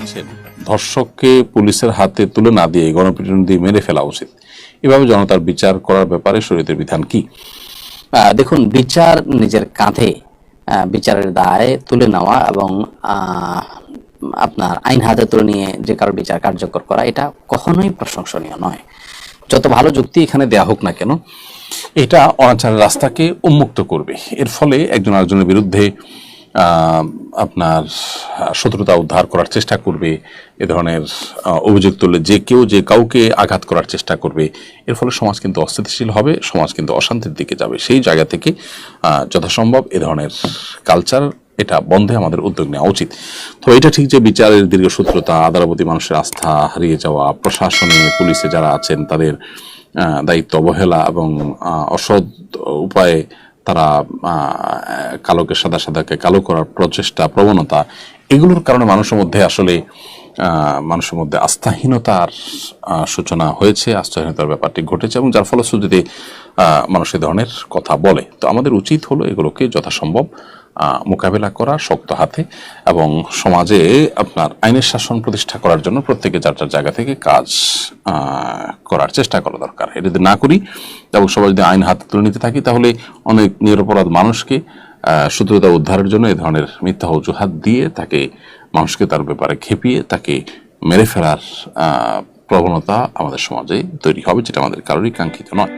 বলছেন ধর্ষককে পুলিশের হাতে তুলে না দিয়ে গণপিটুনি দিয়ে মেরে ফেলা উচিত, এভাবে জনতার বিচার করার ব্যাপারে শরীয়তের বিধান কি? দেখুন, বিচার নিজের কাঁধে বিচারের দায় তুলে নেওয়া এবং আপনার আইন হাতে তুলে নিয়ে যে কারো বিচার কার্যকর করা, এটা কখনোই প্রশংসনীয় নয়। যত ভালো যুক্তি এখানে দেয়া হোক না কেন, এটা অনাচারের রাস্তাকে উন্মুক্ত করবে। এর ফলে একজন আরেকজনের বিরুদ্ধে আপনার শত্রুতা উদ্ধার করার চেষ্টা করবে, এ ধরনের অভিযোগ তুললে যে কেউ যে কাউকে আঘাত করার চেষ্টা করবে। এর ফলে সমাজ কিন্তু অস্থিতিশীল হবে, সমাজ কিন্তু অশান্তির দিকে যাবে। সেই জায়গা থেকে যথাসম্ভব এ ধরনের কালচার এটা বন্ধে আমাদের উদ্যোগ নেওয়া উচিত। তো এটা ঠিক যে বিচারের দীর্ঘসূত্রতা, আদালতের প্রতি মানুষের আস্থা হারিয়ে যাওয়া, প্রশাসনে পুলিশে যারা আছেন তাদের দায়িত্ব অবহেলা এবং অসৎ উপায়ে তারা কালোকে সাদা, সাদাকে কালো করার প্রচেষ্টা, প্রবণতা, এগুলোর কারণে মানুষের মধ্যে আসলে আস্থাহীনতার সূচনা হয়েছে, আস্থাহীনতার ব্যাপারটি ঘটেছে এবং যার ফলশ্রুতিতে মানুষ এ ধরনের কথা বলে। তো আমাদের উচিত হলো এগুলোকে যথাসম্ভব মোকাবেলা করা শক্ত হাতে এবং সমাজে আপনার আইনের শাসন প্রতিষ্ঠা করার জন্য প্রত্যেকে যার যার জায়গা থেকে কাজ করার চেষ্টা করা দরকার। এটা যদি না করি এবং সবাই যদি আইন হাতে তুলে নিতে থাকি, তাহলে অনেক নিরপরাধ মানুষকে শত্রুতা উদ্ধারের জন্য এ ধরনের মিথ্যা অজুহাত দিয়ে তাকে মানুষকে তার ব্যাপারে খেপিয়ে তাকে মেরে ফেলার প্রবণতা আমাদের সমাজে তৈরি হবে, যেটা আমাদের কারোরই কাঙ্ক্ষিত নয়।